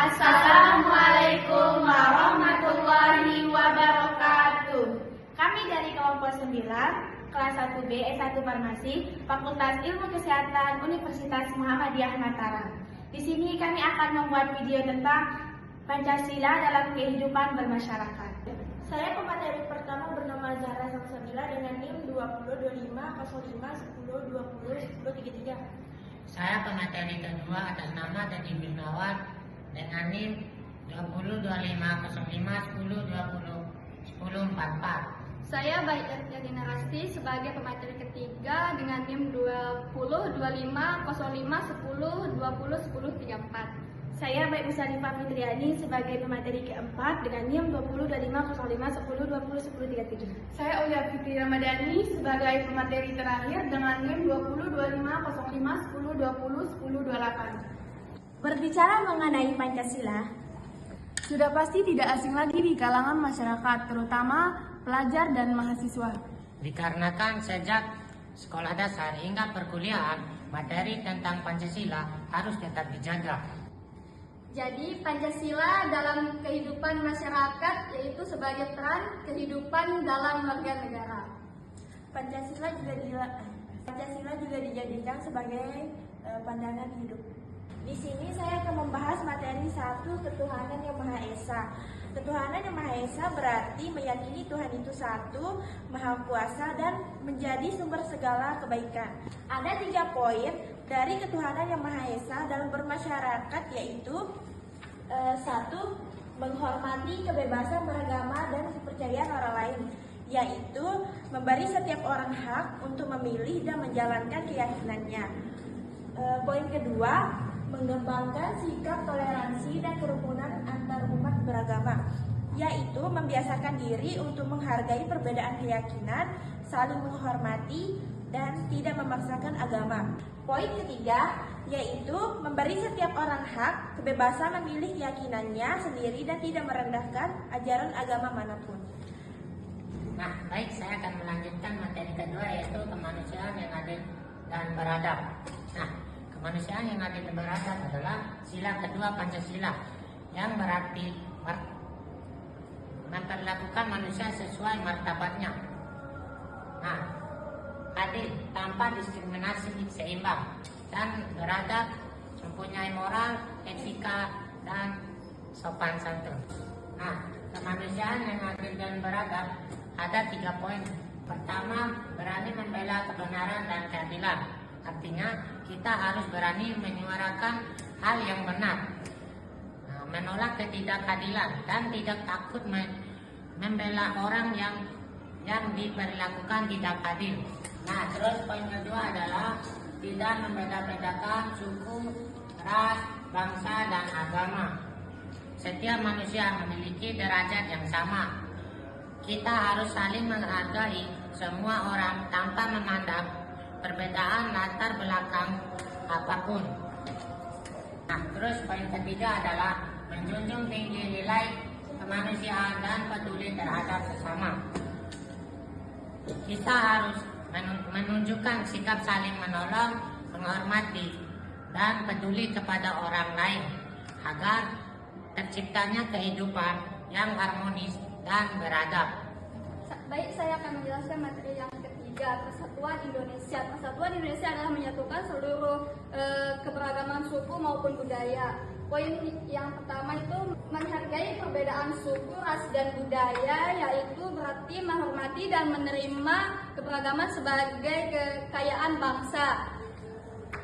Assalamualaikum warahmatullahi wabarakatuh. Kami dari kelompok 9, kelas 1B S1 Farmasi, Fakultas Ilmu Kesehatan Universitas Muhammadiyah Mataram. Di sini kami akan membuat video tentang Pancasila dalam kehidupan bermasyarakat. Saya pemateri pertama bernama Zahra Salsabila dengan NIM 20250510201033. Saya pemateri kedua atas nama Teddy Gunawan dengan NIM 20250510201044. Saya Baik Ertiadina Rasti sebagai pemateri ketiga dengan NIM 20250510201034. Saya Baik Musarifah Fitriani sebagai pemateri keempat dengan NIM 20250510201033. Saya Aulia Fitri Ramadhani sebagai pemateri terakhir dengan NIM 20250510201028. Berbicara mengenai Pancasila, Sudah pasti tidak asing lagi di kalangan masyarakat, terutama pelajar dan mahasiswa. Dikarenakan sejak sekolah dasar hingga perkuliahan, materi tentang Pancasila harus tetap dijaga. Jadi Pancasila dalam kehidupan masyarakat yaitu sebagai peran kehidupan dalam warga negara. Pancasila juga dijadikan sebagai pandangan hidup. Di sini saya akan membahas materi 1, ketuhanan yang Maha Esa. Ketuhanan yang Maha Esa berarti meyakini Tuhan itu satu, Maha Kuasa dan menjadi sumber segala kebaikan. Ada 3 poin dari ketuhanan yang Maha Esa dalam bermasyarakat, yaitu 1. Menghormati kebebasan beragama dan kepercayaan orang lain, yaitu memberi setiap orang hak untuk memilih dan menjalankan keyakinannya. Poin kedua, mengembangkan sikap toleransi dan kerukunan antar umat beragama, yaitu membiasakan diri untuk menghargai perbedaan keyakinan, saling menghormati, dan tidak memaksakan agama. Poin ketiga, yaitu memberi setiap orang hak, kebebasan memilih keyakinannya sendiri dan tidak merendahkan ajaran agama manapun. Nah, baik, saya akan melanjutkan materi kedua, yaitu kemanusiaan yang adil dan beradab. Nah, kemanusiaan yang adil dan beradab adalah sila kedua Pancasila, yang berarti memperlakukan manusia sesuai martabatnya. Nah, adil tanpa diskriminasi, seimbang, dan beradab mempunyai moral, etika, dan sopan santun. Nah, kemanusiaan yang adil dan beradab ada 3 poin. Pertama, berani membela kebenaran dan keadilan. Artinya, kita harus berani menyuarakan hal yang benar, menolak ketidakadilan, dan tidak takut membela orang yang diperlakukan tidak adil. Nah, terus poin kedua adalah tidak membeda-bedakan suku, ras, bangsa, dan agama. Setiap manusia memiliki derajat yang sama. Kita harus saling menghargai semua orang tanpa memandang perbedaan latar belakang apapun. Nah, terus poin ketiga adalah menjunjung tinggi nilai kemanusiaan dan peduli terhadap sesama. Kita harus menunjukkan sikap saling menolong, menghormati, dan peduli kepada orang lain agar terciptanya kehidupan yang harmonis dan beradab. Baik, saya akan menjelaskan materi yang ketiga, Persatuan Indonesia. Persatuan Indonesia adalah menyatukan seluruh keberagaman suku maupun budaya. Poin yang pertama itu menghargai perbedaan suku, ras, dan budaya, yaitu berarti menghormati dan menerima keberagaman sebagai kekayaan bangsa.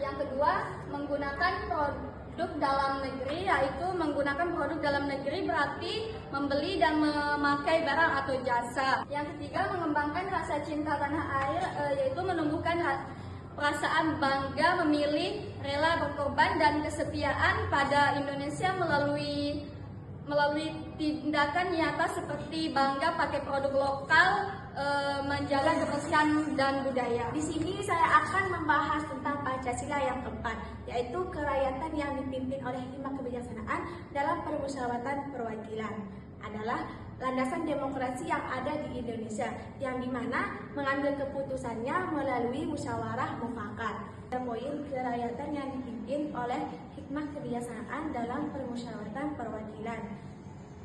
Yang kedua, menggunakan produk dalam negeri, yaitu menggunakan produk dalam negeri berarti membeli dan memakai barang atau jasa. Yang ketiga, mengembangkan rasa cinta tanah air, yaitu menumbuhkan perasaan bangga, memilih, rela berkorban, dan kesetiaan pada Indonesia melalui tindakan nyata seperti bangga pakai produk lokal, menjaga kebersihan dan budaya. Di sini saya akan membahas tentang Pancasila yang keempat, yaitu kerakyatan yang dipimpin oleh hikmat kebijaksanaan dalam permusyawaratan perwakilan. Adalah landasan demokrasi yang ada di Indonesia, yang dimana mengambil keputusannya melalui musyawarah mufakat. Poin kerakyatan yang dipimpin oleh hikmah kebiasaan dalam permusyawaratan perwakilan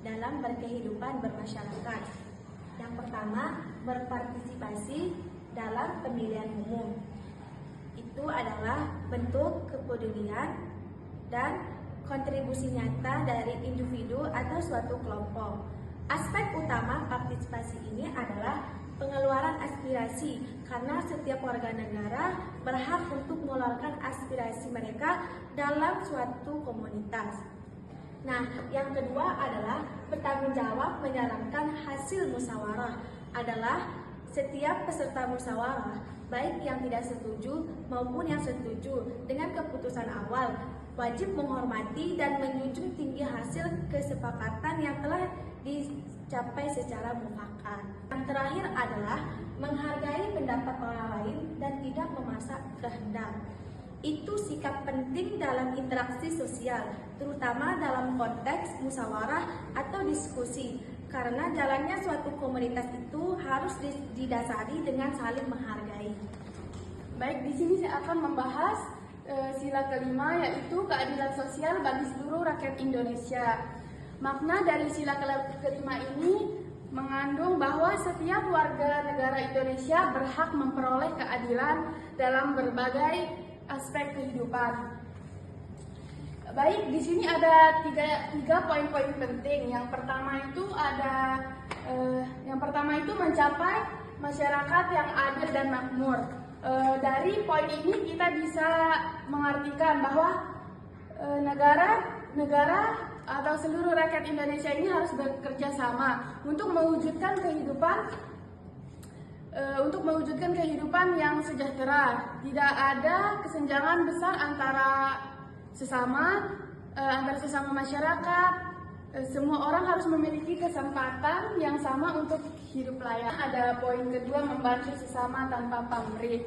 dalam berkehidupan bermasyarakat. Yang pertama, berpartisipasi dalam pemilihan umum. Itu adalah bentuk kepedulian dan kontribusi nyata dari individu atau suatu kelompok. Aspek utama partisipasi ini adalah pengeluaran aspirasi, karena setiap warga negara berhak untuk mengeluarkan aspirasi mereka dalam suatu komunitas. Nah, yang kedua adalah bertanggung jawab menjalankan hasil musyawarah. Adalah setiap peserta musyawarah, baik yang tidak setuju maupun yang setuju dengan keputusan awal, wajib menghormati dan menjunjung tinggi hasil kesepakatan yang telah dicapai secara mufakat. Yang terakhir adalah menghargai pendapat orang lain dan tidak memaksa kehendak. Itu sikap penting dalam interaksi sosial, terutama dalam konteks musyawarah atau diskusi, karena jalannya suatu komunitas itu harus didasari dengan saling menghargai. Baik, di sini saya akan membahas sila kelima, yaitu keadilan sosial bagi seluruh rakyat Indonesia. Makna dari sila kelima ini mengandung bahwa setiap warga negara Indonesia berhak memperoleh keadilan dalam berbagai aspek kehidupan. Baik, di sini ada tiga poin-poin penting. Yang pertama itu mencapai masyarakat yang adil dan makmur. Dari poin ini kita bisa mengartikan bahwa negara atau seluruh rakyat Indonesia ini harus bekerja sama untuk mewujudkan kehidupan yang sejahtera. Tidak ada kesenjangan besar antara sesama masyarakat. Semua orang harus memiliki kesempatan yang sama untuk hidup layak. Ada poin kedua, membantu sesama tanpa pamrih.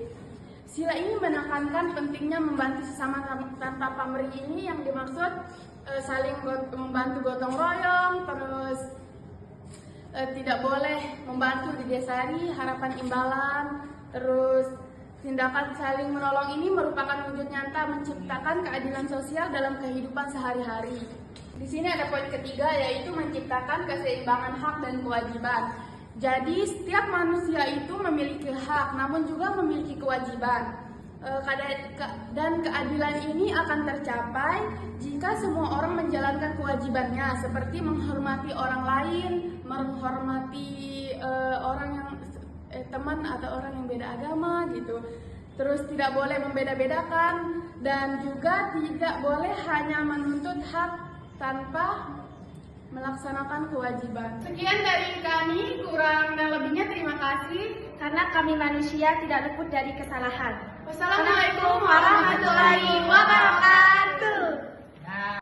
Sila ini menekankan pentingnya membantu sesama tanpa pamrih. Ini yang dimaksud saling membantu gotong royong, terus tidak boleh membantu didasari harapan imbalan, terus tindakan saling menolong ini merupakan wujud nyata menciptakan keadilan sosial dalam kehidupan sehari-hari. Di sini ada poin ketiga, yaitu menciptakan keseimbangan hak dan kewajiban. Jadi setiap manusia itu memiliki hak, namun juga memiliki kewajiban. Dan keadilan ini akan tercapai jika semua orang menjalankan kewajibannya, seperti menghormati orang lain, menghormati orang yang teman atau orang yang beda agama gitu. Terus tidak boleh membeda-bedakan dan juga tidak boleh hanya menuntut hak tanpa melaksanakan kewajiban. Sekian dari kami, kurang dan lebihnya terima kasih. Karena kami manusia tidak luput dari kesalahan. Wassalamualaikum